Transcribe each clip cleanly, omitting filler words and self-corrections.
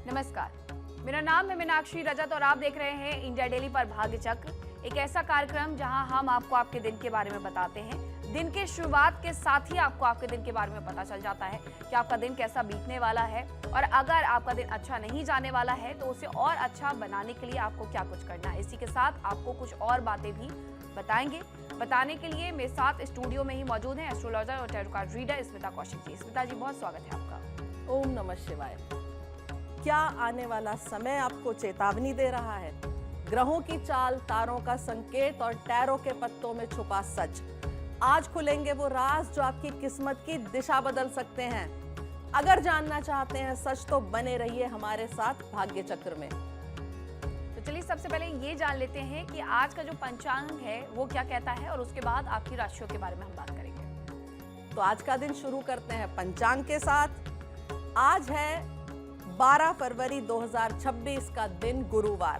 नमस्कार, मेरा नाम है मीनाक्षी रजत और आप देख रहे हैं इंडिया डेली पर भाग्य चक्र, एक ऐसा कार्यक्रम जहां हम आपको आपके दिन के बारे में बताते हैं। दिन के शुरुआत के साथ ही आपको आपके दिन के बारे में पता चल जाता है कि आपका दिन कैसा बीतने वाला है और अगर आपका दिन अच्छा नहीं जाने वाला है तो उसे और अच्छा बनाने के लिए आपको क्या कुछ करना है। इसी के साथ आपको कुछ और बातें भी बताएंगे। बताने के लिए मेरे साथ स्टूडियो में ही मौजूद हैं एस्ट्रोलॉजर और tarot card reader Smita Kaushik ji. Smita ji, बहुत स्वागत है आपका। ओम नमः शिवाय। क्या आने वाला समय आपको चेतावनी दे रहा है? ग्रहों की चाल, तारों का संकेत और टैरो के पत्तों में छुपा सच। आज खुलेंगे वो राज जो आपकी किस्मत की दिशा बदल सकते हैं। अगर जानना चाहते हैं सच तो बने रहिए हमारे साथ भाग्य चक्र में। तो चलिए सबसे पहले ये जान लेते हैं कि आज का जो पंचांग है वो क्या कहता है और उसके बाद आपकी राशियों के बारे में हम बात करेंगे। तो आज का दिन शुरू करते हैं पंचांग के साथ। आज है 12 फरवरी 2026 का दिन, गुरुवार।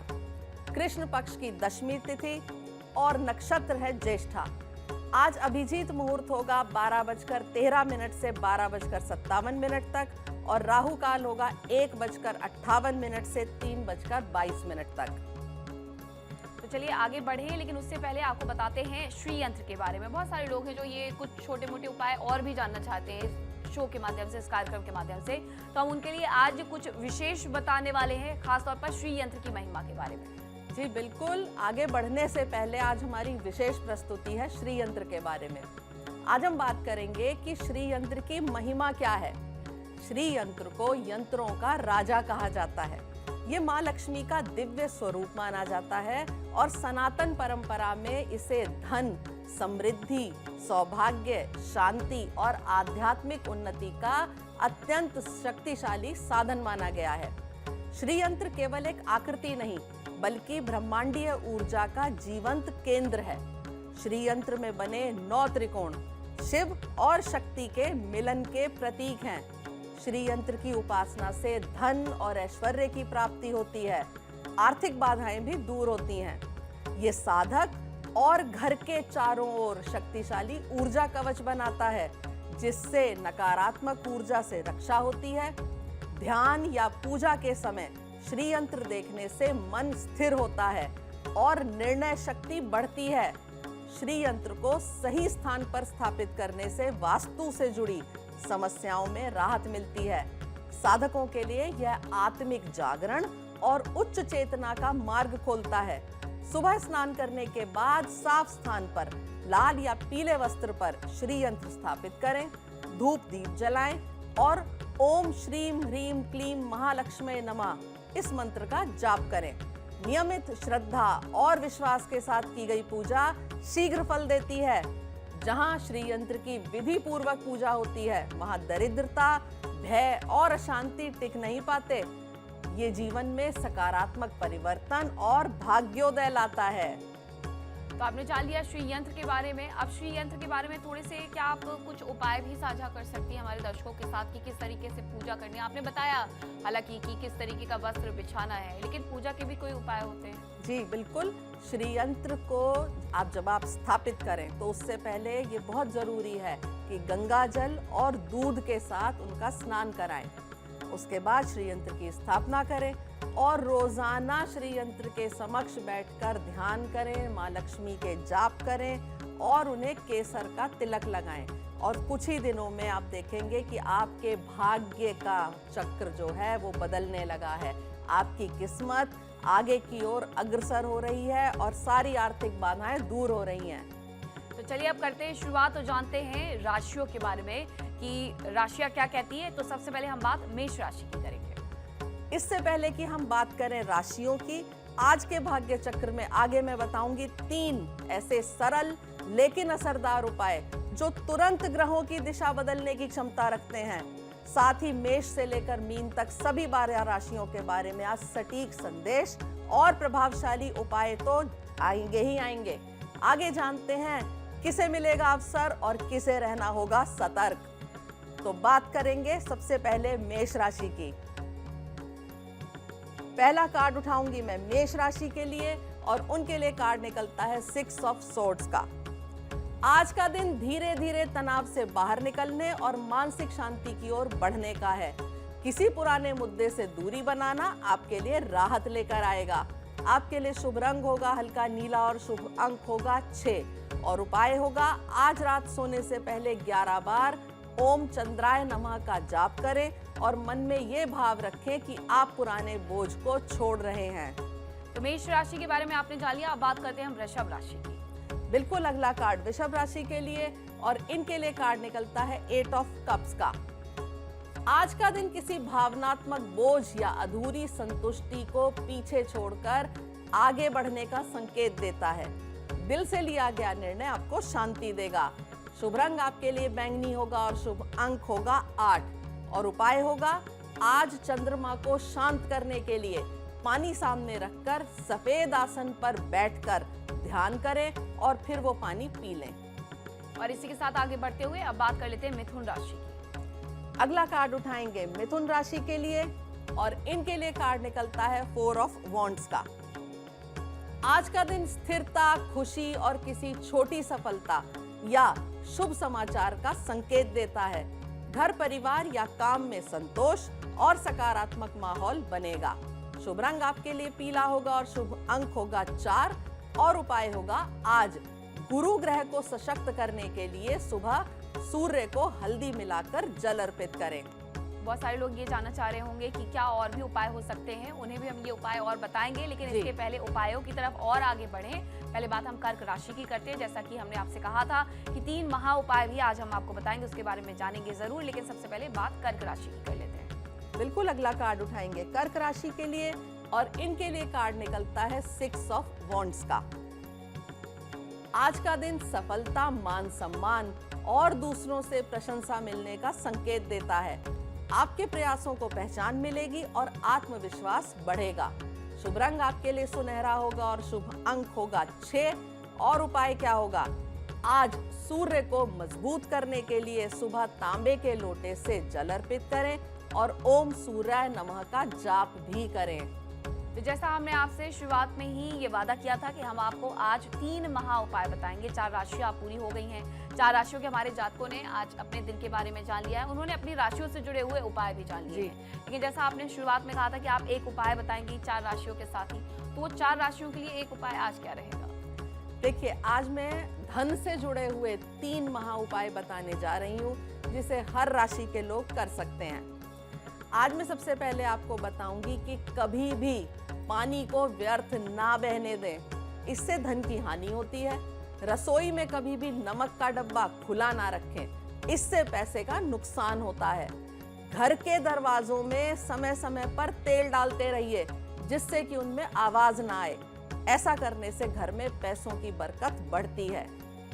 कृष्ण पक्ष की दशमी तिथि और नक्षत्र है ज्येष्ठा। आज अभिजीत मुहूर्त होगा 12:13 से 12:57 तक और राहु काल होगा 1:58 से 3:22 तक। तो चलिए आगे बढ़े, लेकिन उससे पहले आपको बताते हैं श्री यंत्र के बारे में। बहुत सारे लोग हैं जो ये कुछ छोटे मोटे उपाय और भी जानना चाहते हैं इस शो के माध्यम से, इस कार्यक्रम के माध्यम से, तो हम उनके लिए आज कुछ विशेष बताने वाले हैं, खासतौर पर श्री यंत्र की महिमा के बारे में। जी बिल्कुल। आगे बढ़ने से पहले आज हमारी विशेष प्रस्तुति है श्री यंत्र के बारे में। आज हम बात करेंगे कि श्री यंत्र की महिमा क्या है। श्री यंत्र को यंत्रों का राजा कहा जाता है। ये माँ लक्ष्मी का दिव्य स्वरूप माना जाता है और सनातन परंपरा में इसे धन, समृद्धि, सौभाग्य, शांति और आध्यात्मिक उन्नति का अत्यंत शक्तिशाली साधन माना गया है। श्री यंत्र केवल एक आकृति नहीं बल्कि ब्रह्मांडीय ऊर्जा का जीवंत केंद्र है। श्री यंत्र में बने 9 त्रिकोण शिव और शक्ति के मिलन के प्रतीक हैं। श्री यंत्र की उपासना से धन और ऐश्वर्य की प्राप्ति होती है। आर्थिक बाधाएं भी दूर होती हैं। ये साधक और घर के चारों ओर शक्तिशाली ऊर्जा कवच बनाता है, जिससे नकारात्मक ऊर्जा से रक्षा होती है। ध्यान या पूजा के समय श्री यंत्र देखने से मन स्थिर होता है और निर्णय शक्ति बढ़ती है। श्री यंत्र को सही स्थान पर स्थापित करने से वास्तु से जुड़ी समस्याओं में राहत मिलती है। साधकों के लिए यह आत्मिक जागरण और उच्च चेतना का मार्ग खोलता है। सुबह स्नान करने के बाद साफ स्थान पर लाल या पीले वस्त्र पर श्री यंत्र स्थापित करें, धूप दीप जलाएं और ओम श्रीम ह्रीम क्लीम महालक्ष्मी नमः इस मंत्र का जाप करें। नियमित श्रद्धा और विश्वास के साथ की गई पूजा शीघ्र फल देती है। जहां श्री यंत्र की विधि पूर्वक पूजा होती है वहां दरिद्रता, भय और अशांति टिक नहीं पाते। ये जीवन में सकारात्मक परिवर्तन और भाग्योदय लाता है। तो आपने जान लिया श्री यंत्र के बारे में। अब श्री यंत्र के बारे में थोड़े से क्या आप कुछ उपाय भी साझा कर सकती हैं हमारे दर्शकों के साथ कि किस तरीके से पूजा करनी है। आपने बताया हालांकि कि किस तरीके का वस्त्र बिछाना है, लेकिन पूजा के भी कोई उपाय होते हैं? जी बिल्कुल। श्री यंत्र को जब आप स्थापित करें तो उससे पहले ये बहुत जरूरी है कि गंगा जल और दूध के साथ उनका स्नान कराएं। उसके बाद श्री यंत्र की स्थापना करें और रोजाना श्री यंत्र के समक्ष बैठकर ध्यान करें, माँ लक्ष्मी के जाप करें और उन्हें केसर का तिलक लगाएं। और कुछ ही दिनों में आप देखेंगे कि आपके भाग्य का चक्र जो है वो बदलने लगा है। आपकी किस्मत आगे की ओर अग्रसर हो रही है और सारी आर्थिक बाधाएं दूर हो रही हैं। तो चलिए अब करते हैं शुरुआत और जानते हैं राशियों के बारे में कि राशियां क्या कहती है। तो सबसे पहले हम बात मेष राशि की करेंगे। इससे पहले कि हम बात करें राशियों की, आज के भाग्य चक्र में आगे मैं बताऊंगी 3 ऐसे सरल लेकिन असरदार उपाय जो तुरंत ग्रहों की दिशा बदलने की क्षमता रखते हैं। साथ ही मेष से लेकर मीन तक सभी 12 राशियों के बारे में आज सटीक संदेश और प्रभावशाली उपाय तो आएंगे ही आएंगे। आगे जानते हैं किसे मिलेगा अवसर और किसे रहना होगा सतर्क। तो बात करेंगे सबसे पहले मेष राशि की। पहला कार्ड उठाऊंगी मैं मेष राशि के लिए और उनके लिए कार्ड निकलता है 6 ऑफ सोर्ड्स का। आज का दिन धीरे धीरे तनाव से बाहर निकलने और मानसिक शांति की ओर बढ़ने का है। किसी पुराने मुद्दे से दूरी बनाना आपके लिए राहत लेकर आएगा। आपके लिए शुभ रंग होगा हल्का नीला और शुभ अंक होगा 6 और उपाय होगा आज रात सोने से पहले 11 बार ओम चंद्राय नमः का जाप करें और मन में ये भाव रखें कि आप पुराने बोझ को छोड़ रहे हैं। तो मेष राशि के बारे में आपने जान लिया, अब बात करते हैं हम वृषभ राशि की। बिल्कुल, अगला कार्ड वृषभ राशि के लिए और इनके लिए कार्ड निकलता है 8 ऑफ कप्स का। आज का दिन किसी भावनात्मक बोझ या अधूरी संतुष्टि को पीछे छोड़कर आगे बढ़ने का संकेत देता है। दिल से लिया गया निर्णय आपको शांति देगा। शुभ रंग आपके लिए बैंगनी होगा और शुभ अंक होगा 8 और उपाय होगा आज चंद्रमा को शांत करने के लिए पानी सामने रखकर सफेद आसन पर बैठकर ध्यान करें और फिर वो पानी पी लें। और इसी के साथ आगे बढ़ते हुए अब बात कर लेते हैं मिथुन राशि की। अगला कार्ड उठाएंगे मिथुन राशि के लिए और इनके लिए कार्ड निकलता है 4 ऑफ वॉन्ड्स का। आज का दिन स्थिरता, खुशी और किसी छोटी सफलता या शुभ समाचार का संकेत देता है। घर परिवार या काम में संतोष और सकारात्मक माहौल बनेगा। शुभ रंग आपके लिए पीला होगा और शुभ अंक होगा 4 और उपाय होगा आज गुरु ग्रह को सशक्त करने के लिए सुबह सूर्य को हल्दी मिलाकर जल अर्पित करें। बहुत सारे लोग ये जानना चाह रहे होंगे कि क्या और भी उपाय हो सकते हैं, उन्हें भी हम ये उपाय और बताएंगे, लेकिन इसके पहले उपायों की तरफ और आगे बढ़ें। पहले बात हम कर्क राशि की करते हैं। जैसा कि हमने आपसे कहा था कि 3 महा उपाय भी आज हम आपको बताएंगे, उसके बारे में जानेंगे जरूर, लेकिन सबसे पहले बात कर्क राशि की कर लेते हैं। बिल्कुल, अगला कार्ड उठाएंगे कर्क राशि के लिए और इनके लिए कार्ड निकलता है 6 ऑफ वॉन्ड्स का। आज का दिन सफलता, मान सम्मान और दूसरों से प्रशंसा मिलने का संकेत देता है। आपके प्रयासों को पहचान मिलेगी और आत्मविश्वास बढ़ेगा। शुभ रंग आपके लिए सुनहरा होगा और शुभ अंक होगा 6 और उपाय क्या होगा आज सूर्य को मजबूत करने के लिए सुबह तांबे के लोटे से जल अर्पित करें और ओम सूर्याय नमः का जाप भी करें। तो जैसा हमने आपसे शुरुआत में ही ये वादा किया था कि हम आपको आज 3 महा उपाय बताएंगे। 4 राशियां पूरी हो गई हैं। 4 राशियों के हमारे जातकों ने आज अपने दिन के बारे में जान लिया है, उन्होंने अपनी राशियों से जुड़े हुए उपाय भी जान लिए हैं। लेकिन जैसा आपने शुरुआत में कहा था कि आप एक उपाय बताएंगी 4 राशियों के साथ ही, तो वो 4 राशियों के लिए एक उपाय आज क्या रहेगा? देखिए, आज मैं धन से जुड़े हुए 3 महा उपाय बताने जा रही हूँ जिसे हर राशि के लोग कर सकते हैं। आज मैं सबसे पहले आपको बताऊंगी कि कभी भी पानी को व्यर्थ ना बहने दें, इससे धन की हानि होती है। रसोई में कभी भी नमक का डब्बा खुला ना रखें, इससे पैसे का नुकसान होता है। घर के दरवाजों में समय समय पर तेल डालते रहिए जिससे कि उनमें आवाज ना आए। ऐसा करने से घर में पैसों की बरकत बढ़ती है।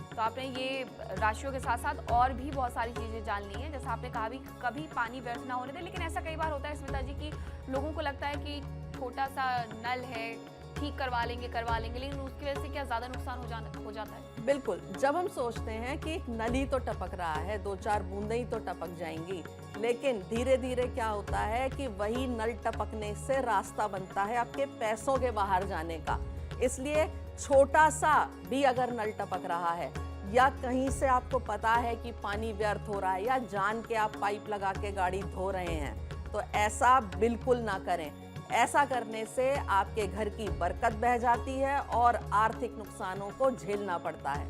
तो आपने ये राशियों के साथ साथ और भी बहुत सारी चीजें जान ली हैं। जैसा आपने कहा भी कभी पानी व्यर्थ ना होने दें, लेकिन ऐसा कई बार होता है स्मिता जी कि लोगों को लगता है कि छोटा सा नल है, ठीक करवा लेंगे, लेकिन उसकी वजह से क्या ज्यादा नुकसान हो जाता है? बिल्कुल, जब हम सोचते हैं कि एक नल ही तो टपक रहा है, 2-4 बूंदें ही तो टपक जाएंगी, लेकिन धीरे धीरे क्या होता है कि वही नल टपकने से रास्ता बनता है आपके पैसों के बाहर जाने का। इसलिए छोटा सा भी अगर नल टपक रहा है या कहीं से आपको पता है कि पानी व्यर्थ हो रहा है या जान के आप पाइप लगा के गाड़ी धो रहे हैं, तो ऐसा बिल्कुल ना करें। ऐसा करने से आपके घर की बरकत बह जाती है और आर्थिक नुकसानों को झेलना पड़ता है।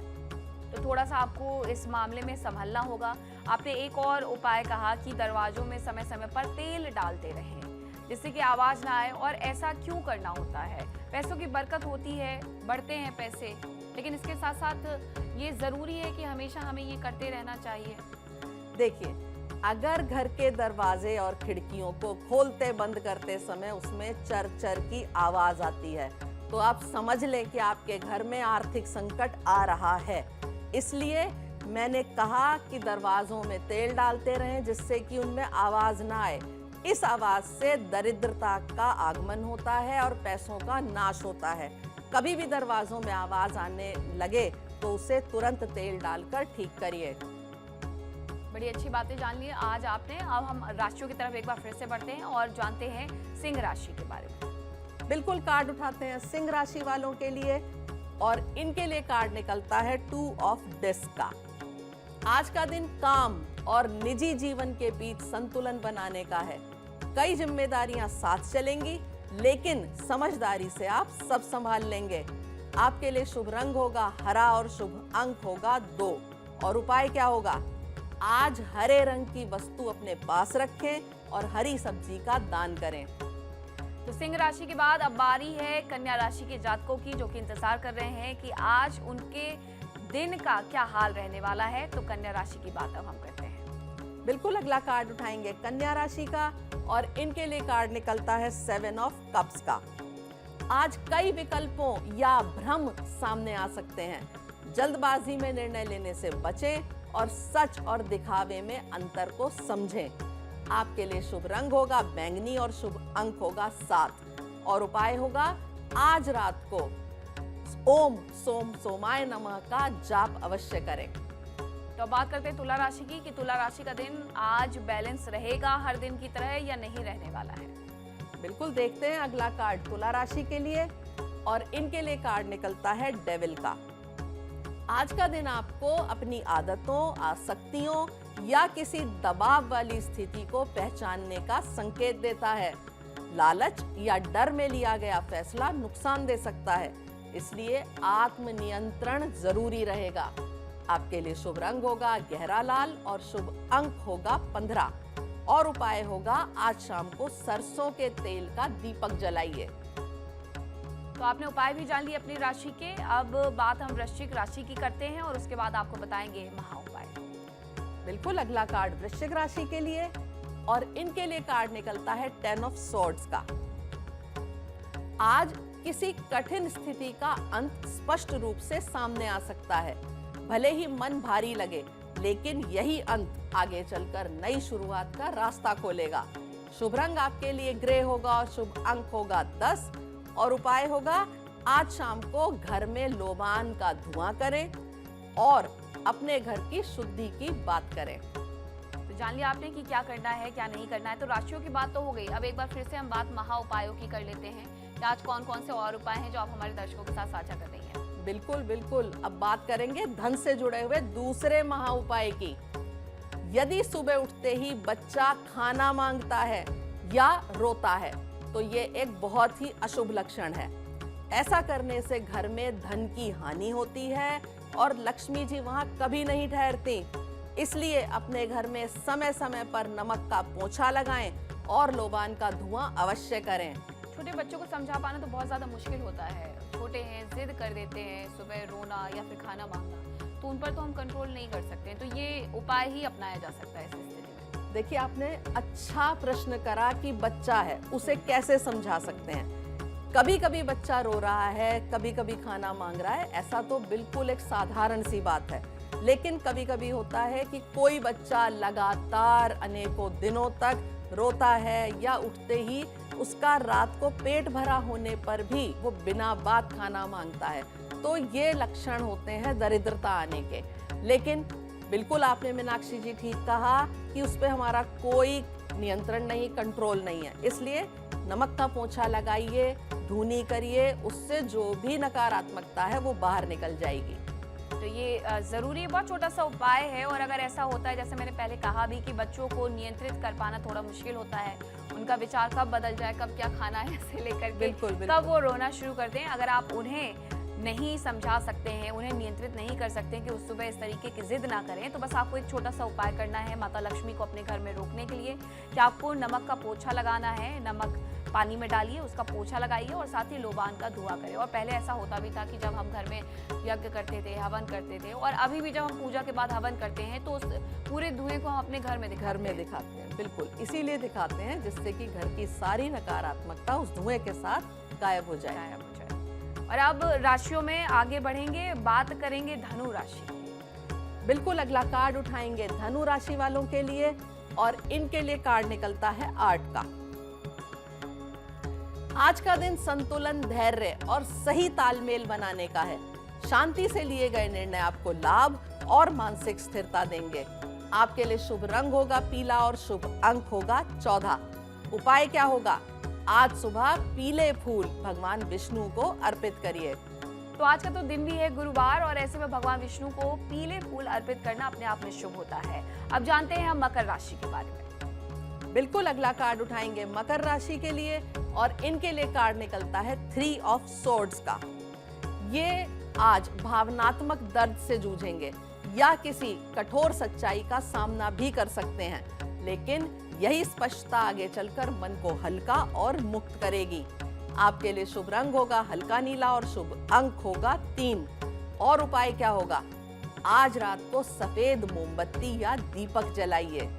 तो थोड़ा सा आपको इस मामले में संभलना होगा। आपने एक और उपाय कहा कि दरवाजों में समय समय पर तेल डालते रहें जिससे कि आवाज ना आए। और ऐसा क्यों करना होता है? पैसों की बरकत होती है, बढ़ते हैं पैसे, लेकिन इसके साथ साथ ये जरूरी है कि हमेशा हमें ये करते रहना चाहिए। देखिए, अगर घर के दरवाजे और खिड़कियों को खोलते बंद करते समय उसमें चर चर की आवाज आती है, तो आप समझ लें कि आपके घर में आर्थिक संकट आ रहा है। इसलिए मैंने कहा कि दरवाजों में तेल डालते रहें जिससे कि उनमें आवाज ना आए। इस आवाज से दरिद्रता का आगमन होता है और पैसों का नाश होता है। कभी भी दरवाजों में आवाज आने लगे तो उसे तुरंत तेल डालकर ठीक करिए। बड़ी अच्छी बातें जान ली आज आपने। अब हम राशियों की तरफ एक बार फिर से बढ़ते हैं और जानते हैं सिंह राशि के बारे में। बिल्कुल, कार्ड उठाते हैं सिंह राशि वालों के लिए और इनके लिए कार्ड निकलता है 2 ऑफ डिस्क का। आज का दिन काम और निजी जीवन के बीच संतुलन बनाने का है। कई जिम्मेदारियां साथ चलेंगी, लेकिन समझदारी से आप सब संभाल लेंगे। आपके लिए शुभ रंग होगा हरा और शुभ अंक होगा 2। और उपाय क्या होगा? आज हरे रंग की वस्तु अपने पास रखें और हरी सब्जी का दान करें। तो सिंह राशि के बाद अब बारी है कन्या राशि के जातकों की, जो कि इंतजार कर रहे हैं कि आज उनके दिन का क्या हाल रहने वाला है। तो कन्या राशि की बात अब हम करते हैं। बिल्कुल, अगला कार्ड उठाएंगे कन्या राशि का और इनके लिए कार्ड निकलता है 7 ऑफ कप्स का। आज कई विकल्पों या भ्रम सामने आ सकते हैं। जल्दबाजी में निर्णय लेने से बचें और सच और दिखावे में अंतर को समझें। आपके लिए शुभ रंग होगा बैंगनी और शुभ अंक होगा 7। और उपाय होगा आज रात को ओम सोम सोमाय नमः का जाप अवश्य करें। तो बात करते हैं तुला राशि की कि तुला राशि का दिन आज बैलेंस रहेगा हर दिन की तरह या नहीं रहने वाला है। बिल्कुल, देखते हैं अगला कार्ड तुला राशि के लिए और इनके लिए कार्ड निकलता है डेविल का। आज का दिन आपको अपनी आदतों, आसक्तियों या किसी दबाव वाली स्थिति को पहचानने का संकेत देता है। लालच या डर में लिया गया फैसला नुकसान दे सकता है, इसलिए आत्मनियंत्रण जरूरी रहेगा। आपके लिए शुभ रंग होगा गहरा लाल और शुभ अंक होगा 15। और उपाय होगा आज शाम को सरसों के तेल का दीपक जलाइए। तो आपने उपाय भी जान लिए अपनी राशि के। अब बात हम वृश्चिक राशि की करते हैं और उसके बाद आपको बताएंगे महा उपाय। बिल्कुल, अगला कार्ड वृश्चिक राशि के लिए और इनके लिए कार्ड निकलता है 10 ऑफ स्वॉर्ड्स का। आज किसी कठिन स्थिति का अंत स्पष्ट रूप से सामने आ सकता है। भले ही मन भारी लगे, लेकिन यही अंत आगे चलकर नई शुरुआत का रास्ता खोलेगा। शुभ रंग आपके लिए ग्रे होगा और शुभ अंक होगा 10। और उपाय होगा आज शाम को घर में लोबान का धुआं करें और अपने घर की शुद्धि की बात करें। तो जान लिया आपने कि क्या करना है क्या नहीं करना है। तो राशियों की बात तो हो गई, अब एक बार फिर से हम बात महा उपायों की कर लेते हैं कि आज कौन कौन से और उपाय हैं जो आप हमारे दर्शकों के साथ साझा कर रही हैं। बिल्कुल बिल्कुल, अब बात करेंगे धन से जुड़े हुए दूसरे महा उपाय की। यदि सुबह उठते ही बच्चा खाना मांगता है या रोता है तो ये एक बहुत ही अशुभ लक्षण है। ऐसा करने से घर में धन की हानि होती है और लक्ष्मी जी वहां कभी नहीं ठहरती। इसलिए अपने घर में समय समय पर नमक का पोछा लगाएं और लोबान का धुआं अवश्य करें। छोटे बच्चों को समझा पाना तो बहुत ज्यादा मुश्किल होता है। छोटे हैं, जिद कर देते हैं, सुबह रोना या फिर खाना मांगना, तो उन पर तो हम कंट्रोल नहीं कर सकते। तो ये उपाय ही अपनाया जा सकता है इस स्थिति में। देखिए, आपने अच्छा प्रश्न करा कि बच्चा है, उसे कैसे समझा सकते हैं। कभी कभी बच्चा रो रहा है, कभी कभी खाना मांग रहा है, ऐसा तो बिल्कुल एक साधारण सी बात है। लेकिन कभी कभी होता है कि कोई बच्चा लगातार अनेकों दिनों तक रोता है या उठते ही उसका रात को पेट भरा होने पर भी वो बिना बात खाना मांगता है, तो ये लक्षण होते हैं दरिद्रता आने के। लेकिन बिल्कुल आपने मीनाक्षी जी ठीक कहा कि उस पर हमारा कोई नियंत्रण नहीं, कंट्रोल नहीं है। इसलिए नमक का पोंछा लगाइए, धूनी करिए, उससे जो भी नकारात्मकता है वो बाहर निकल जाएगी। तो ये जरूरी बहुत छोटा सा उपाय है। और अगर ऐसा होता है, जैसे मैंने पहले कहा भी, कि बच्चों को नियंत्रित कर पाना थोड़ा मुश्किल होता है, उनका विचार कब बदल जाए, कब क्या खाना है से लेकर के कब वो रोना शुरू करते हैं, अगर आप उन्हें नहीं समझा सकते हैं, उन्हें नियंत्रित नहीं कर सकते कि उस सुबह इस तरीके की जिद ना करें, तो बस आपको एक छोटा सा उपाय करना है माता लक्ष्मी को अपने घर में रोकने के लिए कि आपको नमक का पोछा लगाना है। नमक पानी में डालिए, उसका पोछा लगाइए और साथ ही लोबान का धुआं करें। और पहले ऐसा होता भी था कि जब हम घर में यज्ञ करते थे, हवन करते थे, और अभी भी जब हम पूजा के बाद हवन करते हैं तो उस पूरे धुएं को हम अपने घर में दिखाते हैं। बिल्कुल, इसीलिए दिखाते हैं जिससे कि घर की सारी नकारात्मकता उस धुएं के साथ गायब हो जाए। और अब राशियों में आगे बढ़ेंगे, बात करेंगे धनु राशि। बिल्कुल, अगला कार्ड उठाएंगे धनु राशि वालों के लिए और इनके लिए कार्ड निकलता है 8 का। आज का दिन संतुलन, धैर्य और सही तालमेल बनाने का है। शांति से लिए गए निर्णय आपको लाभ और मानसिक स्थिरता देंगे। आपके लिए शुभ रंग होगा पीला और शुभ अंक होगा 14। उपाय क्या होगा? आज सुबह पीले फूल भगवान विष्णु को अर्पित करिए। तो आज का तो दिन भी है गुरुवार, और ऐसे में भगवान विष्णु को पीले फूल अर्पित करना अपने आप में शुभ होता है। अब जानते हैं हम मकर राशि के बारे में। बिल्कुल अगला कार्ड उठाएंगे मकर राशि के लिए और इनके लिए कार्ड निकलता है 3 ऑफ सोर्ड्स का। ये आज भावनात्मक दर्द से जूझेंगे या किसी कठोर सच्चाई का सामना भी कर सकते हैं, लेकिन यही स्पष्टता आगे चलकर मन को हल्का और मुक्त करेगी। आपके लिए शुभ रंग होगा हल्का नीला और शुभ अंक होगा 3। और उपाय क्या होगा? आज रात को सफेद मोमबत्ती या दीपक जलाइए।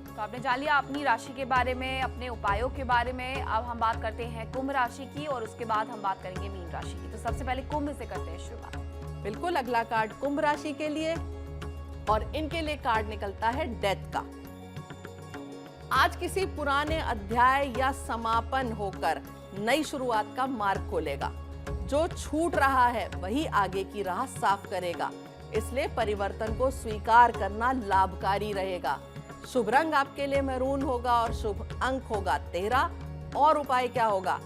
तो आपने जान लिया अपनी राशि के बारे में, अपने उपायों के बारे में। अब हम बात करते हैं कुंभ राशि की और उसके बाद हम बात करेंगे मीन राशि की। तो सबसे पहले कुंभ से करते हैं शुरुआत। बिल्कुल अगला कार्ड कुंभ राशि के लिए और इनके लिए कार्ड निकलता है डेथ का। आज किसी पुराने अध्याय या समापन होकर नई शुरुआत का मार्ग खोलेगा। जो छूट रहा है वही आगे की राह साफ करेगा, इसलिए परिवर्तन को स्वीकार करना लाभकारी रहेगा। शुभ रंग आपके लिए मैरून होगा और शुभ अंक होगा 13। और उपाय क्या होगा?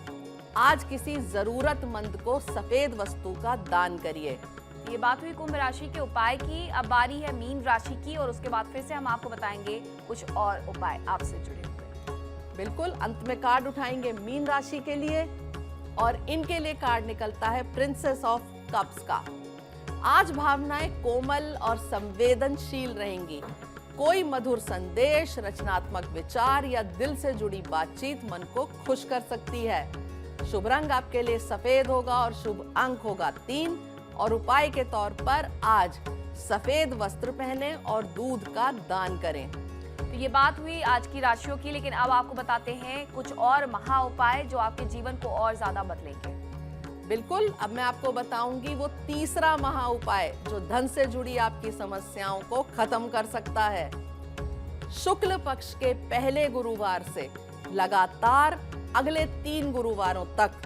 आज किसी जरूरतमंद को सफेद वस्तु का दान करिए। ये बात हुई कुंभ राशि के उपाय की। अब बारी है मीन राशि की और उसके बाद फिर से हम आपको बताएंगे कुछ और उपाय आपसे जुड़े हुए। बिल्कुल अंत में कार्ड उठाएंगे मीन राशि के लिए और इनके लिए कार्ड निकलता है प्रिंसेस ऑफ कप्स का। आज भावनाएं कोमल और संवेदनशील रहेंगी। कोई मधुर संदेश, रचनात्मक विचार या दिल से जुड़ी बातचीत मन को खुश कर सकती है। शुभ रंग आपके लिए सफेद होगा और शुभ अंक होगा 3। और उपाय के तौर पर आज सफेद वस्त्र पहने और दूध का दान करें। तो ये बात हुई आज की राशियों की, लेकिन अब आपको बताते हैं कुछ और महा उपाय जो आपके जीवन को और ज्यादा बदलेंगे। बिल्कुल, अब मैं आपको बताऊंगी वो तीसरा महा उपाय जो धन से जुड़ी आपकी समस्याओं को खत्म कर सकता है। शुक्ल पक्ष के पहले गुरुवार से लगातार अगले 3 गुरुवारों तक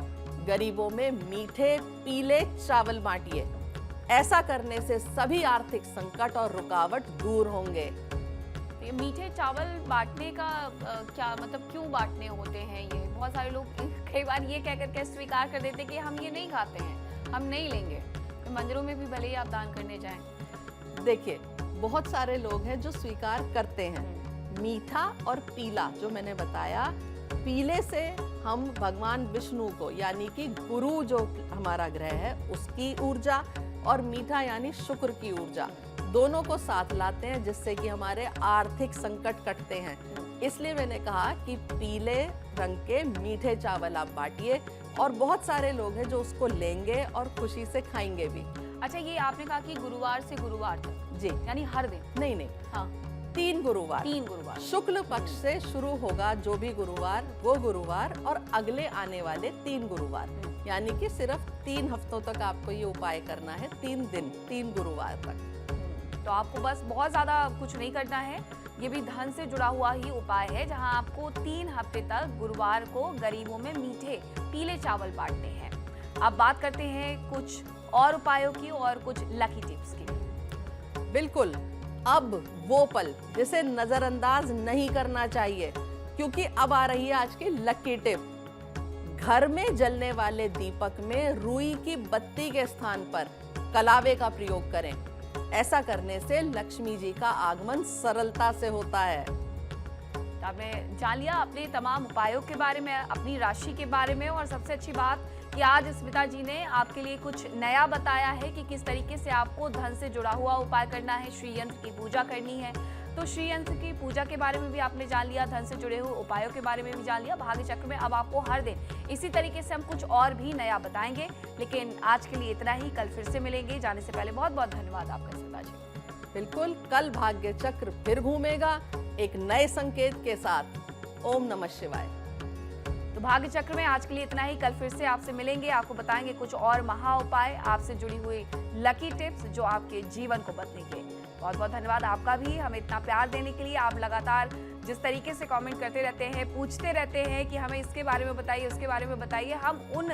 गरीबों में मीठे पीले चावल बांटिए। ऐसा करने से सभी आर्थिक संकट और रुकावट दूर होंगे। ये मीठे चावल बांटने का क्या मतलब, क्यों बांटने होते हैं? ये बहुत सारे लोग कई बार ये कह करके स्वीकार कर देते हैं कि हम ये नहीं खाते हैं, हम नहीं लेंगे। तो मंदिरों में भी भले ही आप दान करने जाएं। देखिए, बहुत सारे लोग हैं जो स्वीकार करते हैं। मीठा और पीला जो मैंने बताया, पीले से हम भगवान विष्णु को यानी कि गुरु जो हमारा ग्रह है उसकी ऊर्जा और मीठा यानी शुक्र की ऊर्जा दोनों को साथ लाते हैं, जिससे कि हमारे आर्थिक संकट कटते हैं। इसलिए मैंने कहा कि पीले रंग के मीठे चावल आप बांटिए और बहुत सारे लोग हैं जो उसको लेंगे और खुशी से खाएंगे भी। अच्छा, ये आपने कहा कि गुरुवार से गुरुवार तक? जी, यानी हर दिन? नहीं, हाँ, 3 गुरुवार। 3 गुरुवार शुक्ल पक्ष से शुरू होगा जो भी गुरुवार, वो गुरुवार और अगले आने वाले 3 गुरुवार, यानी कि सिर्फ 3 हफ्तों तक आपको ये उपाय करना है। 3 दिन, 3 गुरुवार तक। तो आपको बस बहुत ज्यादा कुछ नहीं करना है। ये भी धन से जुड़ा हुआ ही उपाय है, जहां आपको 3 हफ्ते तक गुरुवार को गरीबों में मीठे पीले चावल बांटने हैं। अब बात करते हैं कुछ और उपायों की और कुछ लकी टिप्स की। बिल्कुल, अब वो पल जिसे नजरअंदाज नहीं करना चाहिए, क्योंकि अब आ रही है आज की लकी टिप। घर में जलने वाले दीपक में रुई की बत्ती के स्थान पर कलावे का प्रयोग करें। ऐसा करने से लक्ष्मी जी का आगमन सरलता से होता है। आपने जान लिया अपने तमाम उपायों के बारे में, अपनी राशि के बारे में, और सबसे अच्छी बात कि आज स्मिता जी ने आपके लिए कुछ नया बताया है कि किस तरीके से आपको धन से जुड़ा हुआ उपाय करना है, श्री यंत्र की पूजा करनी है। तो श्री यंत्र की पूजा के बारे में भी आपने जान लिया, धन से जुड़े हुए उपायों के बारे में भी जान लिया। भाग्य चक्र में अब आपको हर दिन इसी तरीके से हम कुछ और भी नया बताएंगे, लेकिन आज के लिए इतना ही। कल फिर से मिलेंगे। जाने से पहले बहुत बहुत धन्यवाद आपका स्मिता जी। बिल्कुल, कल भाग्य चक्र फिर घूमेगा एक नए संकेत के साथ। ओम नमः शिवाय। तो भाग्य चक्र में आज के लिए इतना ही। कल फिर से आपसे मिलेंगे, आपको बताएंगे कुछ और महा उपाय, आपसे जुड़ी हुई लकी टिप्स जो आपके जीवन को बदलेंगे। बहुत बहुत धन्यवाद आपका भी हमें इतना प्यार देने के लिए। आप लगातार जिस तरीके से कमेंट करते रहते हैं, पूछते रहते हैं कि हमें इसके बारे में बताइए, उसके बारे में बताइए। हम उन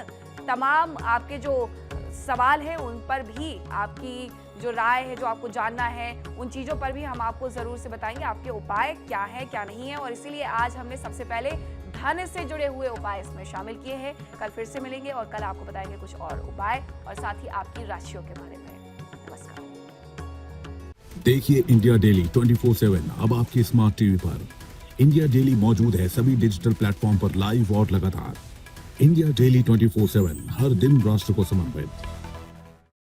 तमाम आपके जो सवाल हैं उन पर भी, आपकी जो राय है, जो आपको जानना है, उन चीज़ों पर भी हम आपको ज़रूर से बताएंगे आपके उपाय क्या है क्या नहीं है। और इसीलिए आज हमने सबसे पहले धन से जुड़े हुए उपाय इसमें शामिल किए हैं। कल फिर से मिलेंगे और कल आपको बताएंगे कुछ और उपाय और साथ ही आपकी राशियों के बारे में। नमस्कार। देखिए इंडिया डेली 24/7 अब आपकी स्मार्ट टीवी पर। इंडिया डेली मौजूद है सभी डिजिटल प्लेटफॉर्म पर लाइव और लगातार। इंडिया डेली 24/7 हर दिन राष्ट्र को समर्पित।